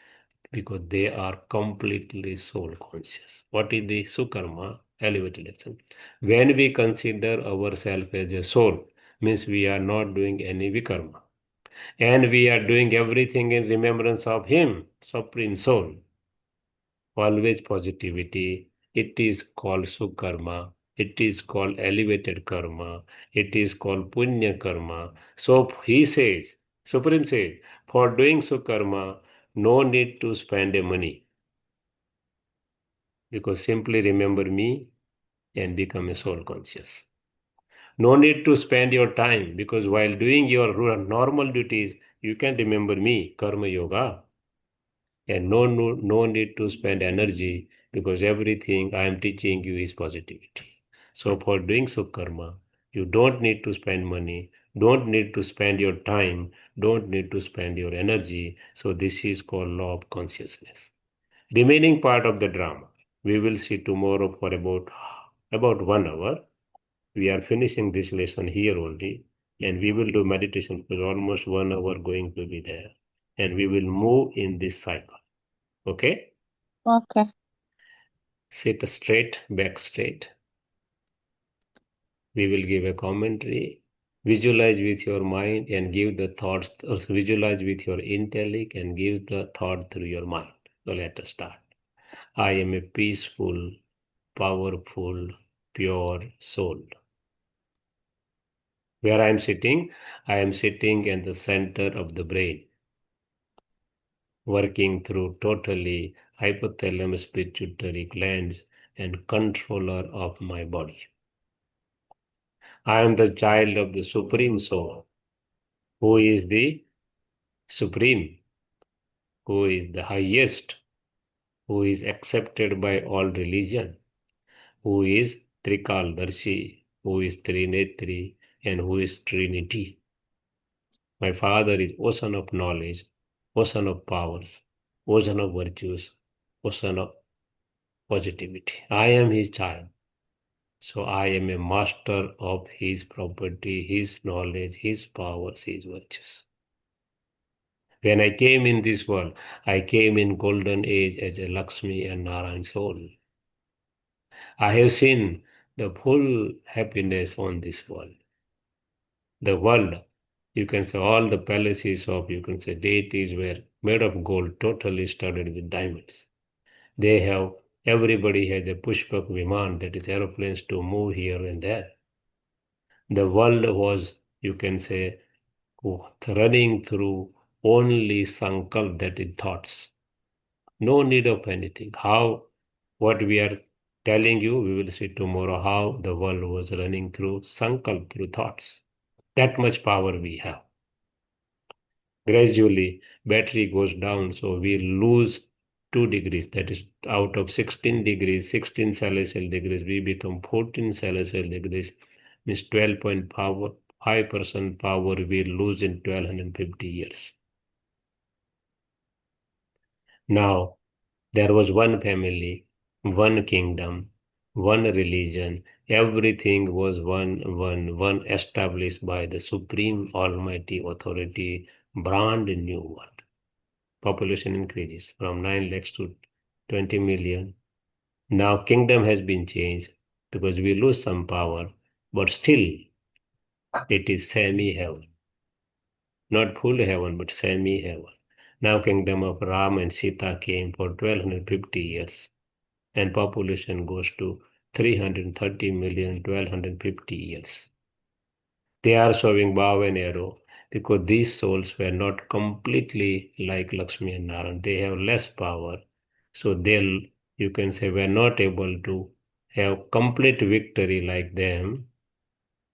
because they are completely soul conscious. What is the sukarma? Elevated action. When we consider ourselves as a soul, means we are not doing any vikarma and we are doing everything in remembrance of Him, Supreme Soul. Always positivity. It is called Sukarma. It is called elevated karma. It is called Punya karma. So he says, Supreme says, for doing Sukarma, no need to spend a money because simply remember me and become a soul conscious. No need to spend your time because while doing your normal duties, you can remember me, Karma Yoga. And no need to spend energy because everything I am teaching you is positivity. So for doing so karma, you don't need to spend money, don't need to spend your time, don't need to spend your energy. So this is called law of consciousness. Remaining part of the drama, we will see tomorrow for about 1 hour. We are finishing this lesson here only, and we will do meditation for almost 1 hour going to be there. And we will move in this cycle. Okay? Okay. Sit straight, back straight. We will give a commentary. Visualize with your mind and give the thoughts, or visualize with your intellect and give the thought through your mind. So let us start. I am a peaceful, powerful, pure soul. Where I am sitting in the center of the brain, working through totally hypothalamus pituitary glands and controller of my body. I am the child of the Supreme Soul, who is the Supreme, who is the highest, who is accepted by all religion, who is Trikaldarshi, who is Trinetri, and who is Trinity. My Father is ocean of knowledge, ocean of powers, ocean of virtues, ocean of positivity. I am His child. So I am a master of His property, His knowledge, His powers, His virtues. When I came in this world, I came in golden age as a Lakshmi and Narayan soul. I have seen the full happiness on this world. The world, you can say all the palaces of, you can say deities were made of gold, totally studded with diamonds. They have, everybody has a Pushpak Viman, that is aeroplanes to move here and there. The world was, you can say, running through only sankalp, that is thoughts. No need of anything. How, what we are telling you we will see tomorrow how the world was running through sankalp, through thoughts. That much power we have. Gradually, battery goes down, so we lose 2 degrees. That is, out of 16 degrees, 16 celestial degrees, we become 14 celestial degrees. Means 12.5% power we lose in 1250 years. Now, there was one family, one kingdom, one religion. Everything was one established by the supreme almighty authority, brand new one. Population increases from 9 lakhs to 20 million. Now kingdom has been changed because we lose some power, but still it is semi-heaven. Not full heaven, but semi-heaven. Now kingdom of Ram and Sita came for 1250 years and population goes to 330 million 1250 years. They are showing bow and arrow because these souls were not completely like Lakshmi and Narayan. They have less power. So they'll, you can say, were not able to have complete victory like them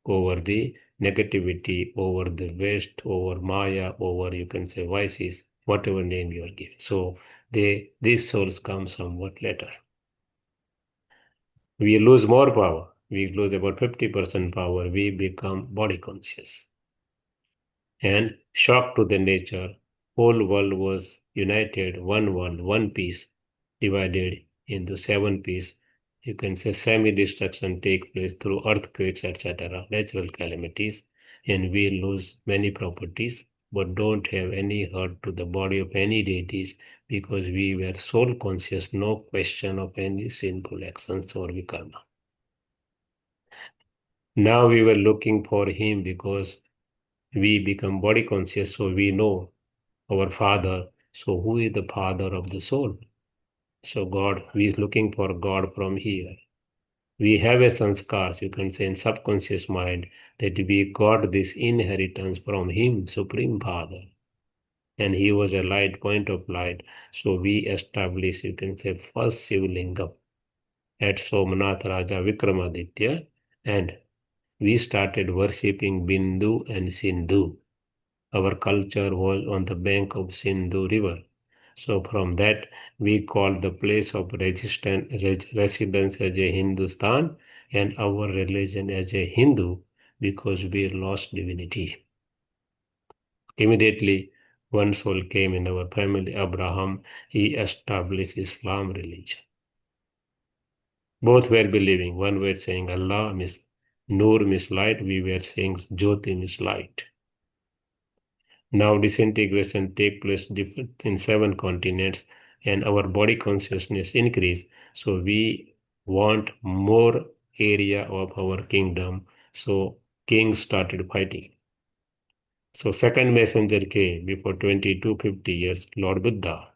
over the negativity, over the West, over Maya, over, you can say, vices, whatever name you are giving. So these souls come somewhat later. We lose more power. We lose about 50% power. We become body conscious. And shock to the nature, whole world was united, one world, one piece, divided into 7 pieces. You can say semi-destruction take place through earthquakes, etc., natural calamities, and we lose many properties, but don't have any hurt to the body of any deities because we were soul conscious, no question of any sinful actions or vikarma. Now we were looking for him because we become body conscious, so we know our Father. So who is the Father of the soul? So God, we is looking for God from here. We have a sanskars, you can say in subconscious mind, that we got this inheritance from Him, Supreme Father. And He was a light, point of light. So we establish, you can say, first Shivlingam at Somnath Raja Vikramaditya, and we started worshipping Bindu and Sindhu. Our culture was on the bank of Sindhu River. So from that, we called the place of residence as a Hindustan and our religion as a Hindu because we lost divinity. Immediately, one soul came in our family, Abraham. He established Islam religion. Both were believing. One were saying Allah means Nur means light. We were saying Jyoti means light. Now disintegration take place in 7 continents and our body consciousness increase. So we want more area of our kingdom. So kings started fighting. So second messenger came before 2250 years, Lord Buddha,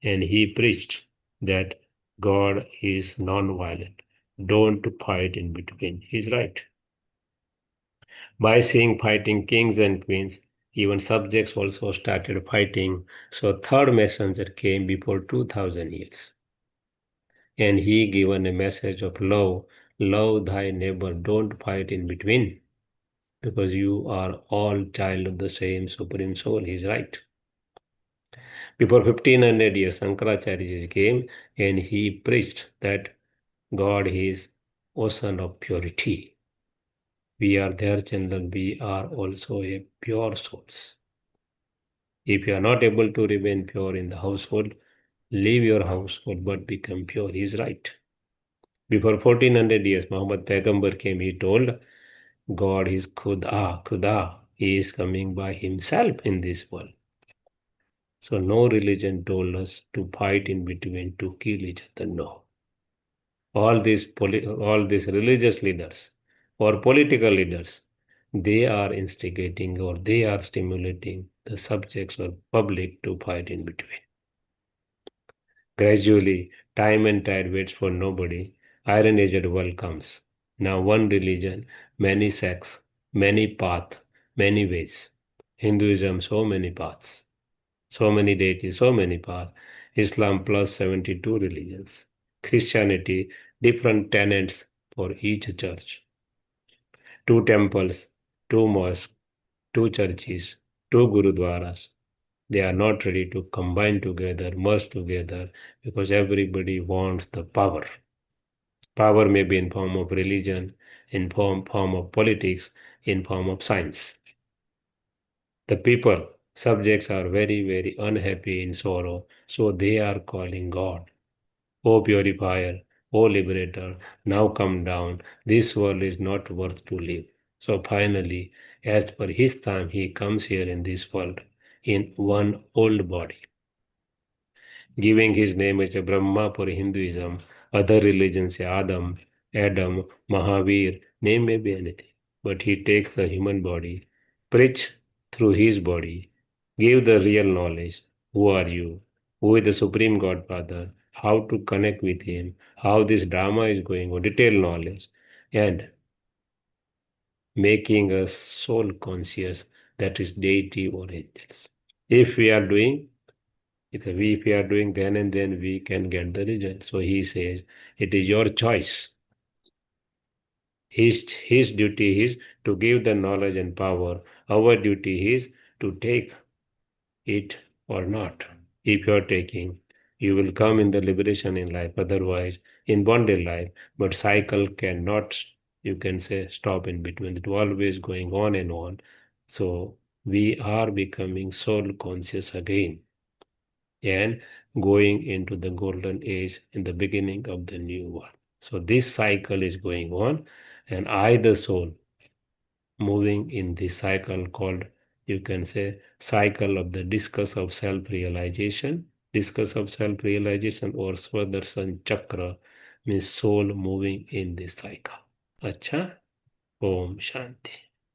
and he preached that God is non-violent. Don't fight in between. He's right. By seeing fighting kings and queens, even subjects also started fighting. So third messenger came before 2000 years. And he given a message of love. Love thy neighbor. Don't fight in between. Because you are all child of the same supreme soul. He's right. Before 1500 years, Shankaracharya came and he preached that God is ocean of purity. We are their children. We are also a pure souls. If you are not able to remain pure in the household, leave your household but become pure. He is right. Before 1400 years, Muhammad Paigambar came. He told God is Khuda, Khuda. He is coming by himself in this world. So no religion told us to fight in between, to kill each other. No. All these religious leaders or political leaders, they are instigating or they are stimulating the subjects or public to fight in between. Gradually, time and tide waits for nobody. Iron Aged world comes. Now one religion, many sects, many paths, many ways. Hinduism, so many paths, so many deities, so many paths. Islam plus 72 religions. Christianity different tenants for each church. Two temples, two mosques, two churches, two gurudwaras. They are not ready to combine together, merge together, because everybody wants the power. Power may be in form of religion, in form of politics, in form of science. The people, subjects are very, very unhappy in sorrow, so they are calling God. O purifier, O liberator, now come down. This world is not worth to live. So finally, as per his time, he comes here in this world in one old body, giving his name as a Brahma for Hinduism. Other religions say Adam, Mahavir, name may be anything. But he takes the human body, preach through his body, give the real knowledge. Who are you? Who is the Supreme Godfather? How to connect with him? How this drama is going on? Detailed knowledge. And making us soul conscious, that is deity or angels. If we are doing if we are doing then and then we can get the result. So he says, it is your choice. His duty is to give the knowledge and power. Our duty is to take it or not. If you are taking, you will come in the liberation in life. Otherwise, in bonded life. But cycle cannot, you can say, stop in between. It always going on and on. So we are becoming soul conscious again and going into the golden age in the beginning of the new world. So this cycle is going on, and I, the soul, moving in this cycle called, you can say, cycle of the discus of self-realization. Discus of self-realization or Swadarsan Chakra means soul moving in this cycle. Acha, Om Shanti.